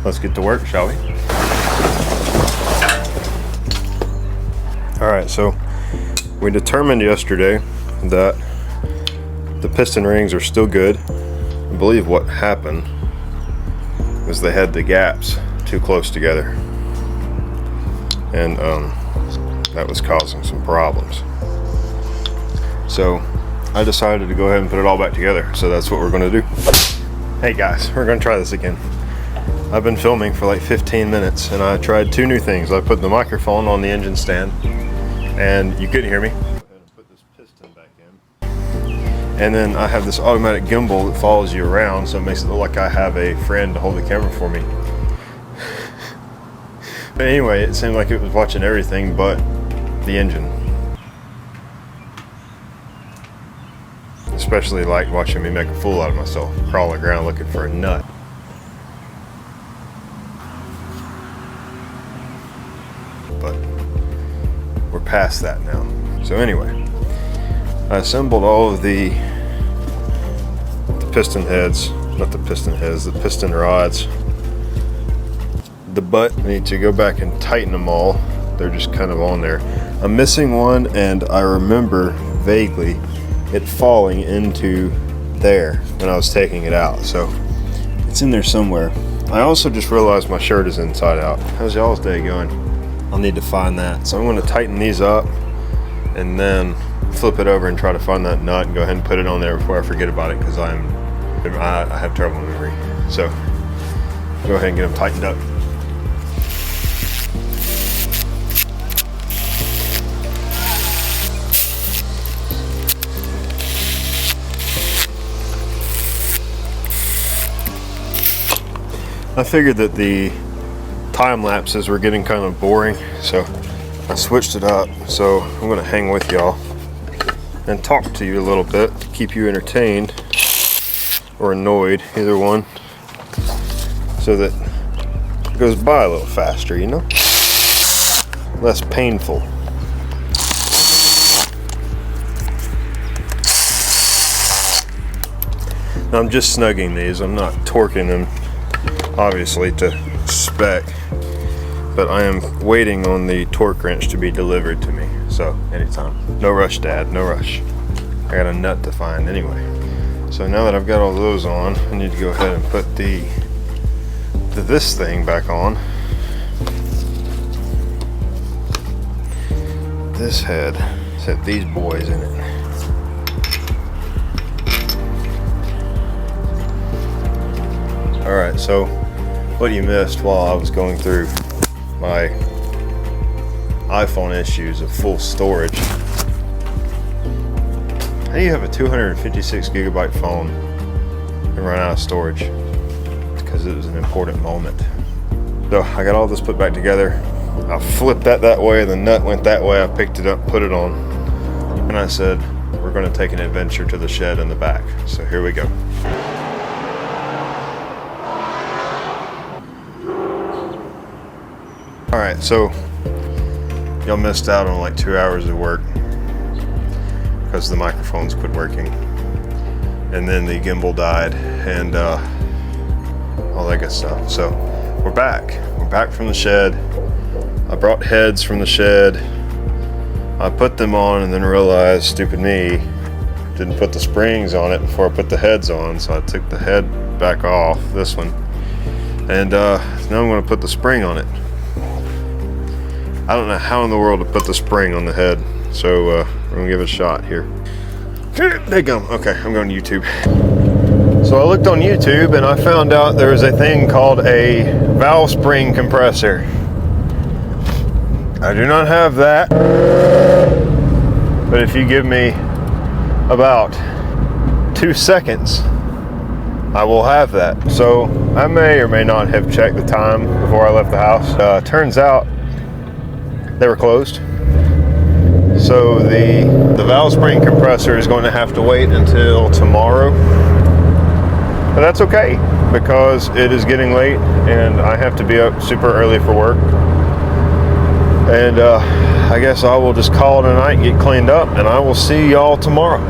let's get to work, shall we? All right, so we determined yesterday that the piston rings are still good. I believe what happened was they had the gaps too close together, and that was causing some problems. So I decided to go ahead and put it all back together. So that's what we're going to do. Hey guys, we're going to try this again. I've been filming for like 15 minutes and I tried two new things. I put the microphone on the engine stand and you couldn't hear me. Go ahead and put this piston back in. And then I have this automatic gimbal that follows you around, so it makes it look like I have a friend to hold the camera for me. But anyway, it seemed like it was watching everything but the engine. Especially like watching me make a fool out of myself, crawling around looking for a nut. But we're past that now. So anyway, I assembled all of the piston heads, not the piston heads, the piston rods. The butt, I need to go back and tighten them all. They're just kind of on there. I'm missing one, and I remember vaguely it falling into there when I was taking it out, so it's in there somewhere. I also just realized my shirt is inside out. How's y'all's day going? I'll need to find that, so I'm going to tighten these up and then flip it over and try to find that nut and go ahead and put it on there before I forget about it, because I have terrible memory. So go ahead and get them tightened up. I figured that the time lapses were getting kind of boring, so I switched it up. So I'm going to hang with y'all and talk to you a little bit to keep you entertained or annoyed, either one, so that it goes by a little faster, you know? Less painful. Now I'm just snugging these, I'm not torquing them obviously to spec, but I am waiting on the torque wrench to be delivered to me, so anytime. No rush, Dad, no rush. I got a nut to find anyway. So now that I've got all those on, I need to go ahead and put this thing back on. This head has these boys in it. Alright, so what you missed while I was going through my iPhone issues of full storage. How do you have a 256 gigabyte phone and run out of storage? Because it was an important moment. So I got all this put back together. I flipped that way, the nut went that way. I picked it up, put it on, and I said, we're going to take an adventure to the shed in the back. So here we go. Alright, so y'all missed out on like 2 hours of work because the microphones quit working, and then the gimbal died, and all that good stuff. So we're back from the shed. I brought heads from the shed. I put them on and then realized, stupid me, didn't put the springs on it before I put the heads on, so I took the head back off, this one, and now I'm going to put the spring on it. I don't know how in the world to put the spring on the head, so we're gonna give it a shot here. There you go. Okay, I'm going to YouTube. So I looked on YouTube and I found out there is a thing called a valve spring compressor. I do not have that, but if you give me about 2 seconds, I will have that. So I may or may not have checked the time before I left the house. Turns out they were closed. So the valve spring compressor is going to have to wait until tomorrow. But that's okay, because it is getting late and I have to be up super early for work. And I guess I will just call it a night, get cleaned up, and I will see y'all tomorrow.